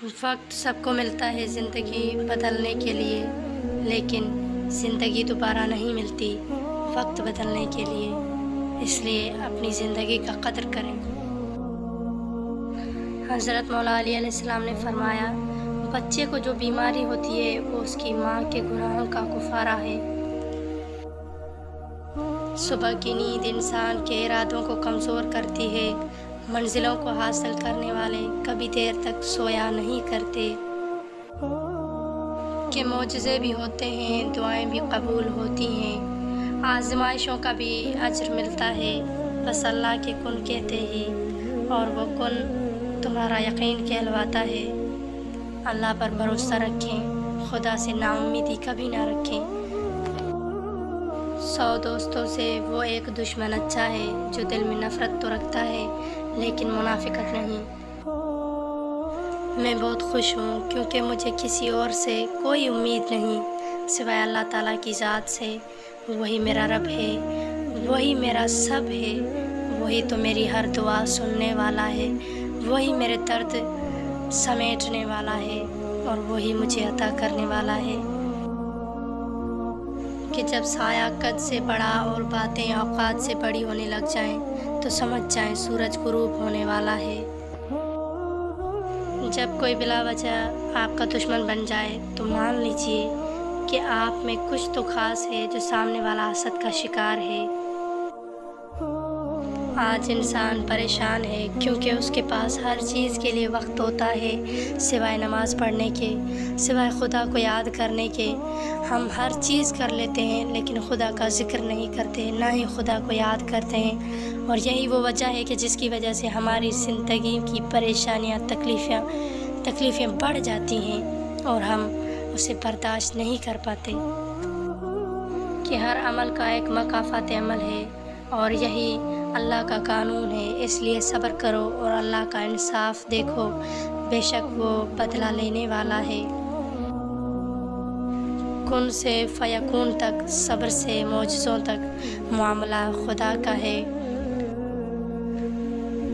وقت سب کو ملتا ہے زندگی بدلنے کے لیے، لیکن زندگی دوبارہ نہیں ملتی وقت بدلنے کے لیے، اس لیے اپنی زندگی کا قدر کریں۔ حضرت مولا علی علیہ السلام نے فرمایا، بچے کو جو بیماری ہوتی ہے وہ اس کی ماں کے گناہوں کا کفارہ ہے۔ صبح کی نیند انسان کے ارادوں کو کمزور کرتی ہے۔ منزلوں کو حاصل کرنے والے کبھی دیر تک سویا نہیں کرتے کہ معجزے بھی ہوتے ہیں، دعائیں بھی قبول ہوتی ہیں، آزمائشوں کا بھی اجر ملتا ہے، بس اللہ کے کن کہتے ہی اور وہ کن تمہارا یقین کہلواتا ہے۔ اللہ پر بھروسہ رکھیں، خدا سے نا امیدی کبھی نہ رکھیں۔ 100 دوستوں سے وہ ایک دشمن اچھا ہے جو دل میں نفرت تو رکھتا ہے لیکن منافقت نہیں۔ میں بہت خوش ہوں کیونکہ مجھے کسی اور سے کوئی امید نہیں سوائے اللہ تعالیٰ کی ذات سے۔ وہی میرا رب ہے، وہی میرا سب ہے، وہی تو میری ہر دعا سننے والا ہے، وہی میرے درد سمیٹنے والا ہے اور وہی مجھے عطا کرنے والا ہے کہ جب سایہ قد سے بڑا اور باتیں اوقات سے بڑی ہونے لگ جائیں تو سمجھ جائیں سورج غروب ہونے والا ہے۔ جب کوئی بلا وجہ آپ کا دشمن بن جائے تو مان لیجئے کہ آپ میں کچھ تو خاص ہے جو سامنے والا حسد کا شکار ہے۔ آج انسان پریشان ہے کیونکہ اس کے پاس ہر چیز کے لیے وقت ہوتا ہے سوائے نماز پڑھنے کے، سوائے خدا کو یاد کرنے کے۔ ہم ہر چیز کر لیتے ہیں لیکن خدا کا ذکر نہیں کرتے، نہ ہی خدا کو یاد کرتے ہیں، اور یہی وہ وجہ ہے کہ جس کی وجہ سے ہماری زندگی کی پریشانیاں تکلیفیں بڑھ جاتی ہیں اور ہم اسے برداشت نہیں کر پاتے کہ ہر عمل کا ایک مکافات عمل ہے اور یہی اللہ کا قانون ہے۔ اس لیے صبر کرو اور اللہ کا انصاف دیکھو، بے شک وہ بدلہ لینے والا ہے۔ کن سے فیکون تک، صبر سے معجزوں تک معاملہ خدا کا ہے۔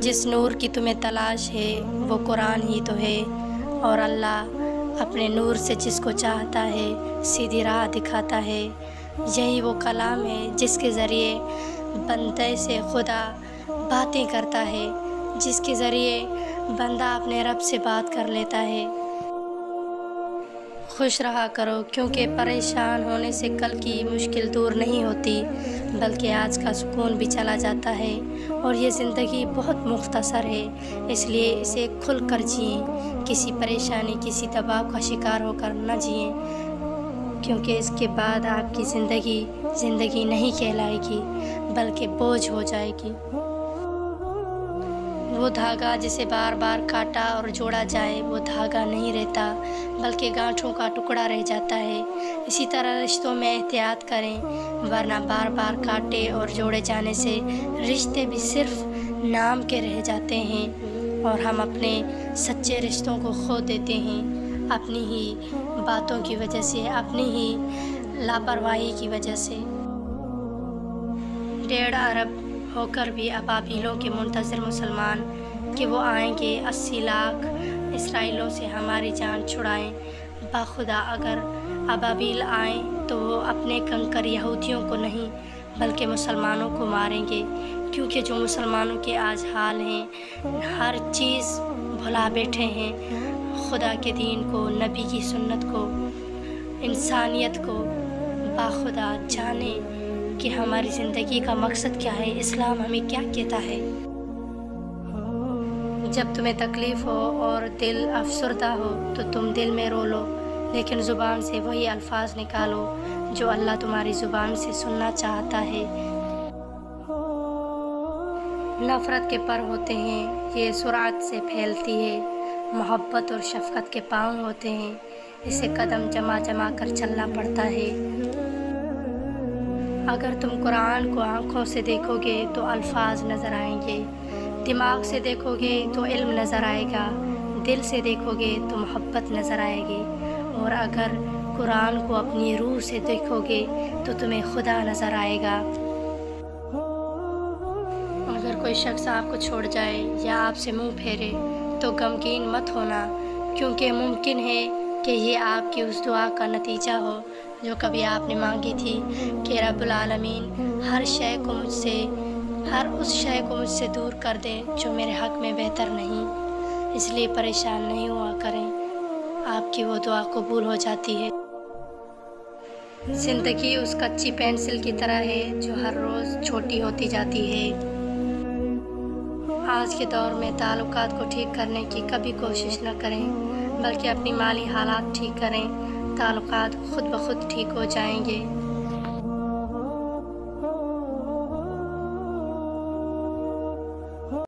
جس نور کی تمہیں تلاش ہے وہ قرآن ہی تو ہے، اور اللہ اپنے نور سے جس کو چاہتا ہے سیدھی راہ دکھاتا ہے۔ یہی وہ کلام ہے جس کے ذریعے بندے سے خدا باتیں کرتا ہے، جس کے ذریعے بندہ اپنے رب سے بات کر لیتا ہے۔ خوش رہا کرو کیونکہ پریشان ہونے سے کل کی مشکل دور نہیں ہوتی بلکہ آج کا سکون بھی چلا جاتا ہے، اور یہ زندگی بہت مختصر ہے، اس لیے اسے کھل کر جئیں، کسی پریشانی کسی دباؤ کا شکار ہو کر نہ جئیں، کیونکہ اس کے بعد آپ کی زندگی نہیں کہلائے گی بلکہ بوجھ ہو جائے گی۔ وہ دھاگا جسے بار بار کاٹا اور جوڑا جائے وہ دھاگا نہیں رہتا بلکہ گانٹھوں کا ٹکڑا رہ جاتا ہے۔ اسی طرح رشتوں میں احتیاط کریں، ورنہ بار بار کاٹے اور جوڑے جانے سے رشتے بھی صرف نام کے رہ جاتے ہیں اور ہم اپنے سچے رشتوں کو کھو دیتے ہیں اپنی ہی باتوں کی وجہ سے، اپنی ہی لاپرواہی کی وجہ سے۔ 1.5 ارب ہو کر بھی ابابیلوں کے منتظر مسلمان کہ وہ آئیں گے 80 لاکھ اسرائیلیوں سے ہماری جان چھڑائیں۔ باخدا اگر ابابیل آئیں تو وہ اپنے کنکر یہودیوں کو نہیں بلکہ مسلمانوں کو ماریں گے، کیونکہ جو مسلمانوں کے آج حال ہیں، ہر چیز بھلا بیٹھے ہیں، خدا کے دین کو، نبی کی سنت کو، انسانیت کو۔ باخدا جانے کہ ہماری زندگی کا مقصد کیا ہے، اسلام ہمیں کیا کہتا ہے۔ جب تمہیں تکلیف ہو اور دل افسردہ ہو تو تم دل میں رو لو، لیکن زبان سے وہی الفاظ نکالو جو اللہ تمہاری زبان سے سننا چاہتا ہے۔ نفرت کے پر ہوتے ہیں، یہ سرعت سے پھیلتی ہے، محبت اور شفقت کے پاؤں ہوتے ہیں، اسے قدم جما جما کر چلنا پڑتا ہے۔ اگر تم قرآن کو آنکھوں سے دیکھو گے تو الفاظ نظر آئیں گے، دماغ سے دیکھو گے تو علم نظر آئے گا، دل سے دیکھو گے تو محبت نظر آئے گی، اور اگر قرآن کو اپنی روح سے دیکھو گے تو تمہیں خدا نظر آئے گا۔ اگر کوئی شخص آپ کو چھوڑ جائے یا آپ سے منہ پھیرے تو غمگین مت ہونا، کیونکہ ممکن ہے کہ یہ آپ کی اس دعا کا نتیجہ ہو جو کبھی آپ نے مانگی تھی کہ رب العالمین ہر اس شے کو مجھ سے دور کر دے جو میرے حق میں بہتر نہیں۔ اس لیے پریشان نہیں ہوا کریں، آپ کی وہ دعا قبول ہو جاتی ہے۔ زندگی اس کچی پینسل کی طرح ہے جو ہر روز چھوٹی ہوتی جاتی ہے۔ آج کے دور میں تعلقات کو ٹھیک کرنے کی کبھی کوشش نہ کریں، بلکہ اپنی مالی حالات ٹھیک کریں، تعلقات خود بخود ٹھیک ہو جائیں گے۔